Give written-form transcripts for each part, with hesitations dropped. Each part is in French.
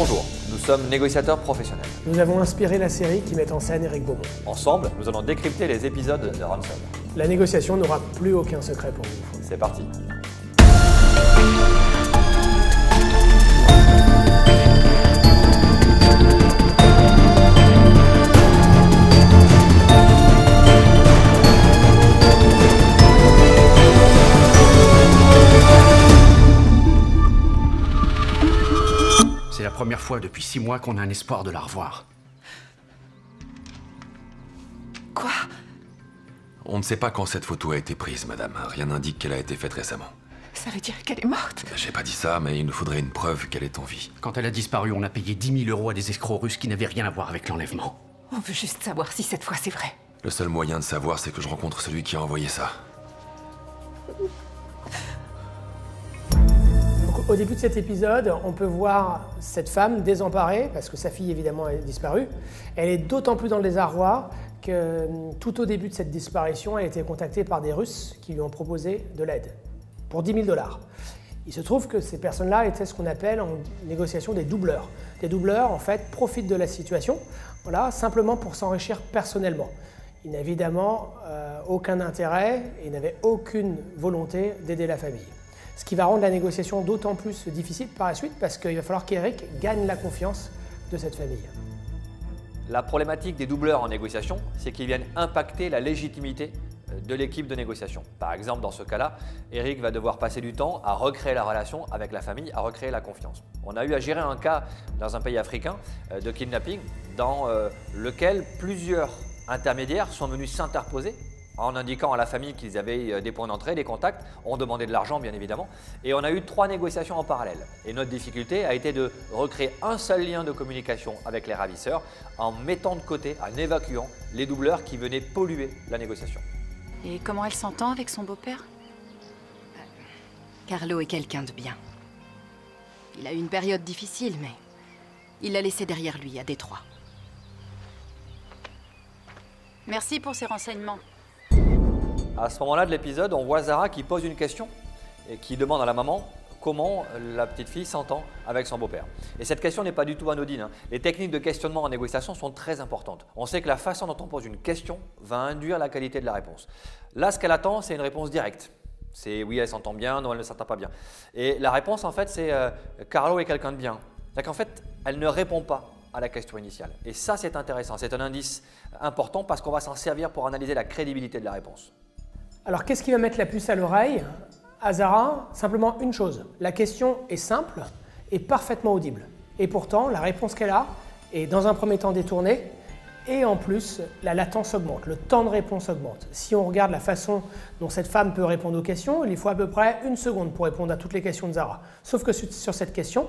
Bonjour, nous sommes négociateurs professionnels. Nous avons inspiré la série qui met en scène Éric Beaumont. Ensemble, nous allons décrypter les épisodes de Ransom. La négociation n'aura plus aucun secret pour vous. C'est parti. C'est la première fois depuis 6 mois qu'on a un espoir de la revoir. Quoi? On ne sait pas quand cette photo a été prise, madame. Rien n'indique qu'elle a été faite récemment. Ça veut dire qu'elle est morte? J'ai pas dit ça, mais il nous faudrait une preuve qu'elle est en vie. Quand elle a disparu, on a payé 10 000 € à des escrocs russes qui n'avaient rien à voir avec l'enlèvement. On veut juste savoir si cette fois c'est vrai. Le seul moyen de savoir, c'est que je rencontre celui qui a envoyé ça. Donc, au début de cet épisode, on peut voir cette femme désemparée, parce que sa fille évidemment est disparue. Elle est d'autant plus dans le désarroi que tout au début de cette disparition, elle a été contactée par des Russes qui lui ont proposé de l'aide, pour 10 000 $. Il se trouve que ces personnes-là étaient ce qu'on appelle en négociation des doubleurs. Des doubleurs, en fait, profitent de la situation, voilà, simplement pour s'enrichir personnellement. Ils n'avaient évidemment aucun intérêt et n'avaient aucune volonté d'aider la famille. Ce qui va rendre la négociation d'autant plus difficile par la suite parce qu'il va falloir qu'Éric gagne la confiance de cette famille. La problématique des doubleurs en négociation, c'est qu'ils viennent impacter la légitimité de l'équipe de négociation. Par exemple, dans ce cas-là, Éric va devoir passer du temps à recréer la relation avec la famille, à recréer la confiance. On a eu à gérer un cas dans un pays africain de kidnapping dans lequel plusieurs intermédiaires sont venus s'interposer en indiquant à la famille qu'ils avaient des points d'entrée, des contacts, ont demandé de l'argent bien évidemment, et on a eu 3 négociations en parallèle. Et notre difficulté a été de recréer un seul lien de communication avec les ravisseurs en mettant de côté, en évacuant les doubleurs qui venaient polluer la négociation. Et comment elle s'entend avec son beau-père? Carlo est quelqu'un de bien. Il a eu une période difficile, mais il l'a laissé derrière lui à Détroit. Merci pour ces renseignements. À ce moment-là de l'épisode, on voit Zara qui pose une question et qui demande à la maman comment la petite fille s'entend avec son beau-père. Et cette question n'est pas du tout anodine, hein. Les techniques de questionnement en négociation sont très importantes. On sait que la façon dont on pose une question va induire la qualité de la réponse. Là, ce qu'elle attend, c'est une réponse directe. C'est oui, elle s'entend bien, non, elle ne s'entend pas bien. Et la réponse, en fait, c'est Carlo est quelqu'un de bien. C'est-à-dire qu'en fait, elle ne répond pas à la question initiale. Et ça, c'est intéressant. C'est un indice important parce qu'on va s'en servir pour analyser la crédibilité de la réponse. Alors, qu'est-ce qui va mettre la puce à l'oreille à Zara? Simplement une chose. La question est simple et parfaitement audible. Et pourtant, la réponse qu'elle a est dans un premier temps détournée et en plus, la latence augmente, le temps de réponse augmente. Si on regarde la façon dont cette femme peut répondre aux questions, il lui faut à peu près 1 seconde pour répondre à toutes les questions de Zara. Sauf que sur cette question,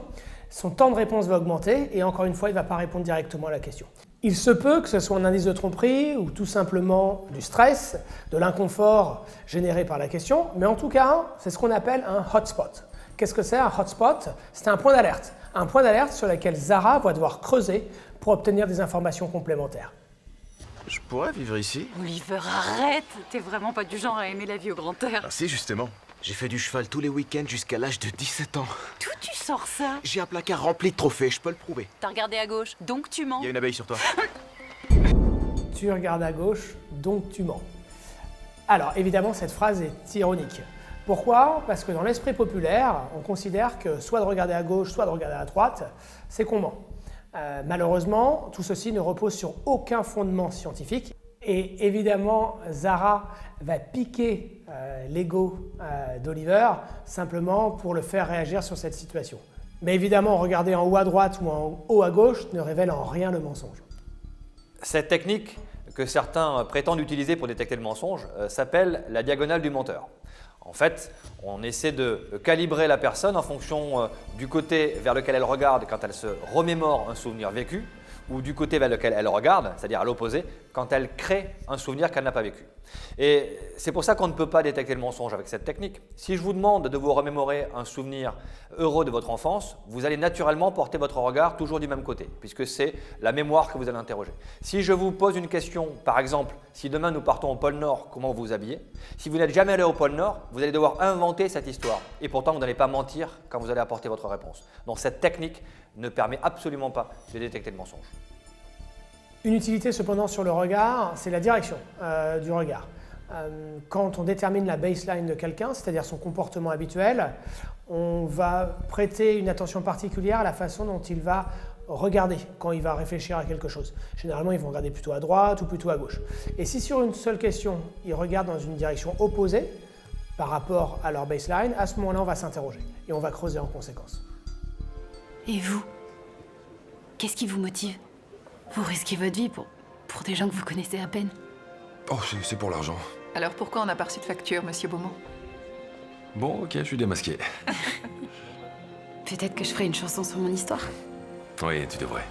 son temps de réponse va augmenter et encore une fois, il ne va pas répondre directement à la question. Il se peut que ce soit un indice de tromperie ou tout simplement du stress, de l'inconfort généré par la question, mais en tout cas, c'est ce qu'on appelle un hotspot. Qu'est-ce que c'est un hotspot? C'est un point d'alerte sur lequel Zara va devoir creuser pour obtenir des informations complémentaires. Je pourrais vivre ici? Oliver, arrête! T'es vraiment pas du genre à aimer la vie au grand air. Ah si, justement. J'ai fait du cheval tous les week-ends jusqu'à l'âge de 17 ans. D'où tu sors ça? J'ai un placard rempli de trophées, je peux le prouver. T'as regardé à gauche, donc tu mens. Il y a une abeille sur toi. Tu regardes à gauche, donc tu mens. Alors, évidemment, cette phrase est ironique. Pourquoi? Parce que dans l'esprit populaire, on considère que soit de regarder à gauche, soit de regarder à droite, c'est qu'on ment. Malheureusement, tout ceci ne repose sur aucun fondement scientifique. Et évidemment, Zara va piquer l'ego d'Oliver simplement pour le faire réagir sur cette situation. Mais évidemment, regarder en haut à droite ou en haut à gauche ne révèle en rien le mensonge. Cette technique que certains prétendent utiliser pour détecter le mensonge s'appelle la diagonale du menteur. En fait, on essaie de calibrer la personne en fonction du côté vers lequel elle regarde quand elle se remémore un souvenir vécu ou du côté vers lequel elle regarde, c'est-à-dire à l'opposé, quand elle crée un souvenir qu'elle n'a pas vécu. Et c'est pour ça qu'on ne peut pas détecter le mensonge avec cette technique. Si je vous demande de vous remémorer un souvenir heureux de votre enfance, vous allez naturellement porter votre regard toujours du même côté, puisque c'est la mémoire que vous allez interroger. Si je vous pose une question, par exemple, si demain nous partons au pôle Nord, comment vous vous habillez? Si vous n'êtes jamais allé au pôle Nord, vous allez devoir inventer cette histoire. Et pourtant, vous n'allez pas mentir quand vous allez apporter votre réponse. Donc cette technique ne permet absolument pas de détecter le mensonge. Une utilité cependant sur le regard, c'est la direction du regard. Quand on détermine la baseline de quelqu'un, c'est-à-dire son comportement habituel, on va prêter une attention particulière à la façon dont il va regarder quand il va réfléchir à quelque chose. Généralement, ils vont regarder plutôt à droite ou plutôt à gauche. Et si sur une seule question, ils regardent dans une direction opposée par rapport à leur baseline, à ce moment-là, on va s'interroger et on va creuser en conséquence. Et vous? Qu'est-ce qui vous motive? Vous risquez votre vie pour des gens que vous connaissez à peine. Oh, c'est pour l'argent. Alors pourquoi on n'a pas reçu de facture, monsieur Beaumont? Bon, ok, je suis démasqué. Peut-être que je ferai une chanson sur mon histoire. Oui, tu devrais.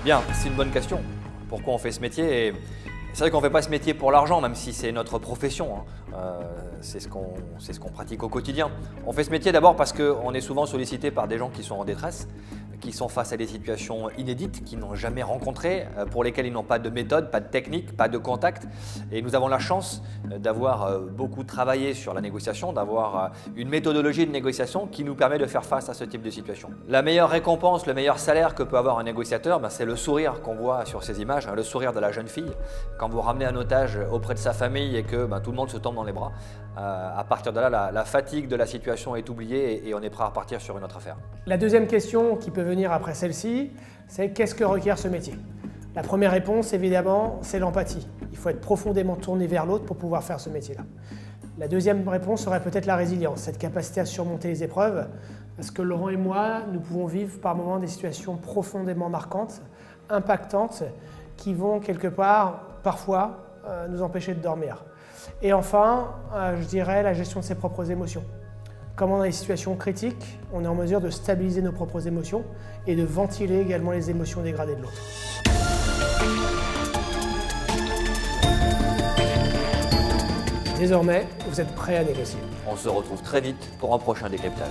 Bien, c'est une bonne question. Pourquoi on fait ce métier? Et c'est vrai qu'on ne fait pas ce métier pour l'argent, même si c'est notre profession. C'est ce qu'on pratique au quotidien. On fait ce métier d'abord parce qu'on est souvent sollicité par des gens qui sont en détresse, qui sont face à des situations inédites, qu'ils n'ont jamais rencontrées, pour lesquelles ils n'ont pas de méthode, pas de technique, pas de contact. Et nous avons la chance d'avoir beaucoup travaillé sur la négociation, d'avoir une méthodologie de négociation qui nous permet de faire face à ce type de situation. La meilleure récompense, le meilleur salaire que peut avoir un négociateur, c'est le sourire qu'on voit sur ces images, le sourire de la jeune fille. Quand vous ramenez un otage auprès de sa famille et que tout le monde se tombe dans les bras, à partir de là, la fatigue de la situation est oubliée et on est prêt à repartir sur une autre affaire. La deuxième question qui peut venir après celle-ci, c'est qu'est-ce que requiert ce métier? La première réponse, évidemment, c'est l'empathie. Il faut être profondément tourné vers l'autre pour pouvoir faire ce métier-là. La deuxième réponse serait peut-être la résilience, cette capacité à surmonter les épreuves, parce que Laurent et moi, nous pouvons vivre par moments des situations profondément marquantes, impactantes, qui vont quelque part, parfois, nous empêcher de dormir. Et enfin, je dirais la gestion de ses propres émotions. Comment dans les situations critiques, on est en mesure de stabiliser nos propres émotions et de ventiler également les émotions dégradées de l'autre. Désormais, vous êtes prêts à négocier. On se retrouve très vite pour un prochain décryptage.